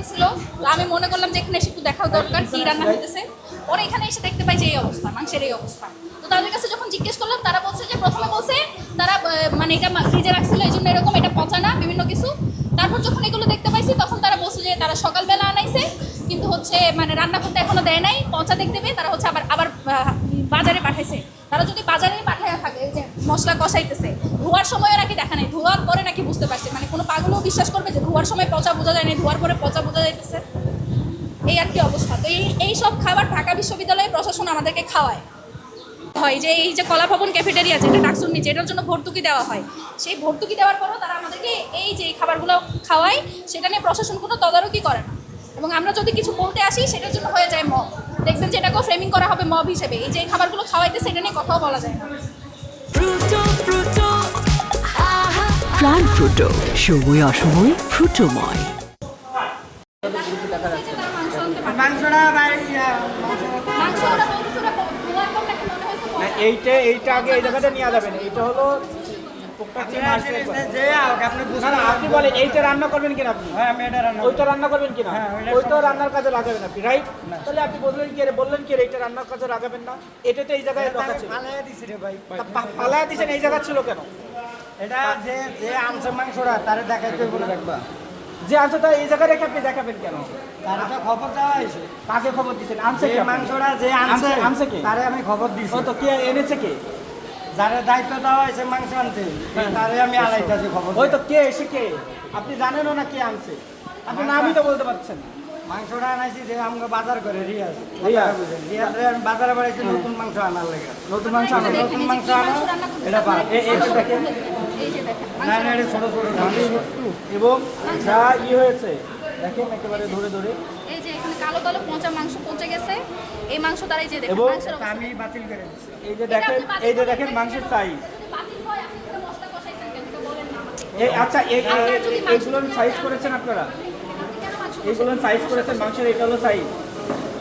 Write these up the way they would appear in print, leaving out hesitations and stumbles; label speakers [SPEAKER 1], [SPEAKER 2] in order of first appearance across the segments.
[SPEAKER 1] করতেছিল। তো আমি মনে করলাম যে এখানে এসে একটু দেখা দরকার কি রান্না হইতেছে। পরে এখানে এসে দেখতে পাই যে এই অবস্থা, মাংসের এই অবস্থা। তো তাদের কাছে যখন জিজ্ঞেস করলাম তারা বলছে যে প্রথমে বলছে তারা মানে এটা ফ্রিজে রাখছিল এই জন্য এরকম, এটা পচা না, বিভিন্ন কিছু। তারপর যখন এগুলো দেখতে পাইছি তখন তারা বলছে যে তারা সকালবেলা আনাইছে, কিন্তু হচ্ছে মানে রান্না করতে এখনো দেয় নাই, পচা দেখতে পেয়ে তারা হচ্ছে আবার বাজারে পাঠাইছে। তারা যদি বাজারে পাঠাইয়া থাকে যে মশলা কষাইতেছে, ধোয়ার সময়ও নাকি দেখা নাই, ধোয়ার পরে নাকি বুঝতে পারছে। মানে কোনো পাগলও বিশ্বাস করবে যে ধোয়ার সময় পচা বোঝা যায় না, ধোয়ার পরে পচা বোঝা যাইতেছে? এই আর কি অবস্থা। তো এই সব খাবার ঢাকা বিশ্ববিদ্যালয়ের প্রশাসন আমাদেরকে খাওয়ায় হয়, যে এই যে কলা ভবন ক্যাফেটেরিয়া যেটা ডাকসুর নিচে, এটার জন্য ভর্তুকি দেওয়া হয়। সেই ভর্তুকি দেওয়ার পরও তারা আমাদেরকে এই যে খাবারগুলো খাওয়ায়, সেটা নিয়ে প্রশাসন কোনো তদারকি করে না। এবং আমরা যদি কিছু বলতে আসি সেটার জন্য হয়ে যায় মব। দেখবেন যে এটাকেও ফ্রেমিং করা হবে মব হিসেবে। এই যে খাবারগুলো খাওয়াইতে সেটা নিয়ে কথাও বলা যায় না।
[SPEAKER 2] প্রাণ ফ্রুটো, সময় অসময় ফ্রুটোময়।
[SPEAKER 3] এইটা আগে এই জায়গাটা নিয়ে যাবেন। এইটা হলো আপনি বলেন এইটা রান্না করবেন কিনা আপনি? হ্যাঁ, আমি এটা রান্না। ওইটা রান্না করবেন কিনা? ওইটা রান্নার কাজে লাগাবেন আপনি, রাইট? তাহলে আপনি বললেন কি এইটা রান্নার কাজে লাগাবেন না? এটা তো এই জায়গায় রাখা ছিল। ফালায়া দিছি রে ভাই। ফালায়া দিছেন, এই জায়গা ছিল কেন? এটা যে আনছে মাংসটা তারে দেখাইতে বলে রাখবা। যে আনছে তার এই জায়গায় রেখে আপনি দেখাবেন কেন? তারে তো খবর দেওয়া হয়েছে। কাকে খবর দিয়েছেন? আনছে কে মাংসটা? যে আনছে কে? তারে আমি খবর দিয়েছি। তো কে এনেছে? কে যারা দায়িত্ব দেওয়া হয়েছে মাংস আনতে, তারে আমি আলাইতাছি খবর। ওই তো কে এসে কে আপনি জানেনও না কে আনছে, আপনি নামই তো বলতে পারছেন না। মাংসটা আনাইছি যে আমরা বাজার করে রিয়াজ আমি বাজারে বাড়াইছি নতুন মাংস আনার লাগে। নতুন মাংস আনা, নতুন মাংস আনা, এটা দেখেন না না, এটা ছোট ছোট এবং যা হয়েছে দেখেন একেবারে ধরে ধরে।
[SPEAKER 1] এই যে এখানে কালো কালো পচা মাংস পচে গেছে, এই মাংস দ্বারাই যে দেখেন মাংসের অবস্থা।
[SPEAKER 3] আমি বাতিল করে দিচ্ছি। এই যে দেখেন মাংসের সাইজ।
[SPEAKER 1] বাতিল হয়, আপনি এটা মশলা কষাইছেন কেন এটা বলেন না আমাকে।
[SPEAKER 3] এই আচ্ছা এইগুলো সাইজ করেছেন আপনারা? এইগুলো সাইজ করেছেন মাংসের? এটা হলো সাইজ।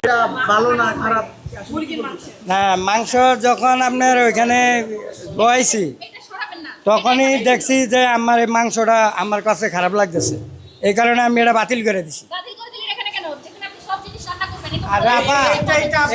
[SPEAKER 3] এটা ভালো না খারাপ?
[SPEAKER 4] না, মাংস যখন আপনার ওইখানে বয়াইছি তখনই দেখছি যে আমার এই মাংসটা আমার কাছে খারাপ লাগতেছে, এই কারণে আমি এটা বাতিল করে দিছি।
[SPEAKER 1] বাতিল করে দিলেন এখানে কেন? যেখানে আপনি সব জিনিস রান্না করবেন।
[SPEAKER 4] আর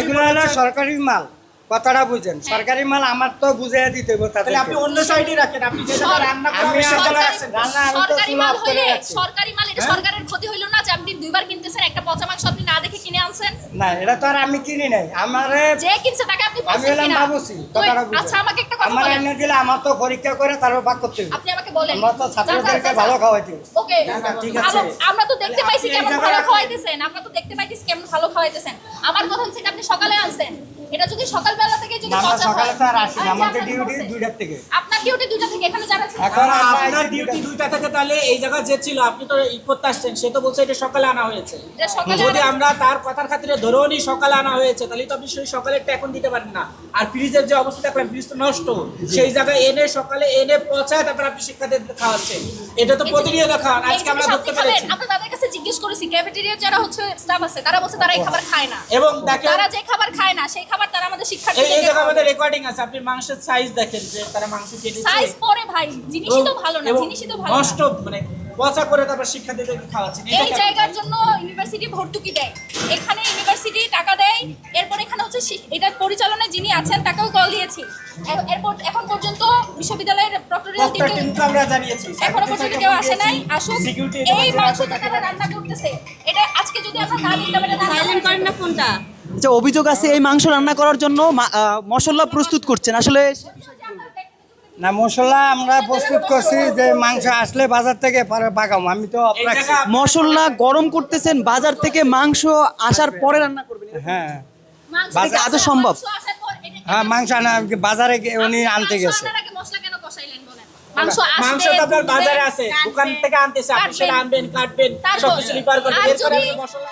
[SPEAKER 4] এগুলো হলো সরকারি মাল, কথাটা বুঝেন। সরকারি মাল আমার তো বুঝিয়ে দিতে হবে।
[SPEAKER 3] তাহলে আপনি অন্য সাইডে রাখেন, আপনি যে জায়গায় রান্না করেন
[SPEAKER 4] আমি
[SPEAKER 3] সেই জায়গায় রাখছেন।
[SPEAKER 1] সরকারি মাল হইলে সরকারি মাল, এটা সরকারের ক্ষতি হইল না যে আপনি দুইবার কিনতেছেন? একটা পচা মাংস আপনি না দেখে কিনে আনছেন?
[SPEAKER 4] না, এটা তো আর আমি কিনি নাই। আমারে
[SPEAKER 1] যে কিনছে তাকে আপনি
[SPEAKER 4] আমি
[SPEAKER 1] বলছেন
[SPEAKER 4] হলাম
[SPEAKER 1] কিনা?
[SPEAKER 4] বাবুসি, কথাটা বুঝেন।
[SPEAKER 1] আচ্ছা, আমাকে একটা কথা
[SPEAKER 4] আমার
[SPEAKER 1] বলেন।
[SPEAKER 4] এনে দিলে আমার তো পরীক্ষা করে তারপর ভাগ করতে হবে।
[SPEAKER 1] আপনি আমাকে বলেন।
[SPEAKER 4] আমরা তো ছাত্রদেরকে ভালো খাওয়াইতে হবে।
[SPEAKER 1] ওকে,
[SPEAKER 3] ঠিক আছে।
[SPEAKER 1] আমরা তো দেখতে পাইছি কেমন ভালো খাওয়াইতেছেন, আমরা তো দেখতে পাইতেছি কেমন ভালো খাওয়াইতেছেন। আমার কথা হচ্ছে যে আপনি সকালে আনছেন, এটা যদি সকালবেলা থেকে যদি
[SPEAKER 4] আমরা
[SPEAKER 1] পচা হয়,
[SPEAKER 4] সকালে তো আর আসি না, আমাদের
[SPEAKER 1] আপনাকে
[SPEAKER 4] ডিউটি
[SPEAKER 1] বলছে।
[SPEAKER 4] 2টার থেকে।
[SPEAKER 1] আপনার ডিউটি 2টা থেকে, এখানে যারা ছিল
[SPEAKER 4] এখন
[SPEAKER 3] আপনার ডিউটি 2টা থেকে, তাহলে এই জায়গা যে ছিল আপনি তো ই করতে আসছেন, সে তো বলছে এটা সকালে আনা হয়েছে।
[SPEAKER 1] এটা সকালে
[SPEAKER 3] যদি
[SPEAKER 1] আনা-
[SPEAKER 3] আমরা তার কথার খাতিরে ধরেও নি সকালে আনা হয়েছে, তাহলে তো আপনি সেই সকালেরটা এখন দিতে পারেন না। আর ফ্রিজের যে অবস্থা দেখলাম, ফ্রিজ তো নষ্ট, সেই জায়গায় এনে সকালে এনে পচায় তারপর আপনি শিক্ষার্থীদের খাওয়াচ্ছেন। এটা তো প্রতিনিয়ত খাওয়ান, আজকে আমরা ধরতে পেরেছি।
[SPEAKER 1] আমরা তাদের কাছে জিজ্ঞেস করেছি, ক্যাফেটেরিয়ার যারা হচ্ছে স্টাফ আছে তারা বলছে তারা এই খাবার খায় না।
[SPEAKER 3] এবং দেখেন
[SPEAKER 1] তারা যে খাবার খায় না সেই খাবার তারা আমাদের
[SPEAKER 3] এই
[SPEAKER 1] শিক্ষার্থীদের
[SPEAKER 3] জায়গায় আমাদের রেকর্ডিং আছে, আপনি মাংসের সাইজ দেখেন যে তারা মাংস কেটেছে।
[SPEAKER 1] সাইজ পরে ভাই, জিনিসই তো ভালো না,
[SPEAKER 3] এবং
[SPEAKER 1] জিনিসই তো ভালো না।
[SPEAKER 3] নষ্ট মানে পচা করে তারপর শিক্ষার্থীদেরকে খাওয়াচ্ছেন।
[SPEAKER 1] এই জায়গার জন্য ইউনিভার্সিটি ভর্তুকি দেয়, এখানে ইউনিভার্সিটি টাকা দেয়। এরপর এখানে হচ্ছে এটা পরিচালনায় যিনি আছেন তাকেও কল দিয়েছি। এরপর এখন পর্যন্ত বিশ্ববিদ্যালয়ের প্রক্টরিয়াল টিমকে
[SPEAKER 3] আমরা জানিয়েছি,
[SPEAKER 1] এখনো পর্যন্ত কেউ আসে নাই। আসুক, এই মাংসটা তারা রান্না করতেছে, এটা আজকে যদি আমরা না দিতাম, এটা সাইলেন্ট করেন না ফোনটা।
[SPEAKER 5] আচ্ছা, অভিযোগ আছে এই মাংস রান্না করার জন্য মশলা প্রস্তুত করছেন, আসলে
[SPEAKER 4] না, মশলা আমরা প্রস্তুত করছি যে মাংস আসলে বাজার থেকে পরে পাকাম। আমি তো রাখছি।
[SPEAKER 5] মশলা গরম করতেছেন, বাজার থেকে মাংস আসার পরে রান্না করবেন?
[SPEAKER 4] হ্যাঁ
[SPEAKER 5] বাজার আদৌ সম্ভব?
[SPEAKER 4] হ্যাঁ, মাংস আনা বাজারে উনি আনতে গেছে।
[SPEAKER 1] মশলা কেন কষাইলেন বলেন?
[SPEAKER 3] মাংস তো আপনার বাজারে আছে, দোকান থেকে আনতেছে, আপনি সেটা আনবেন, কাটবেন, সবকিছু রিপেয়ার করবেন, এরপরে আপনি মশলা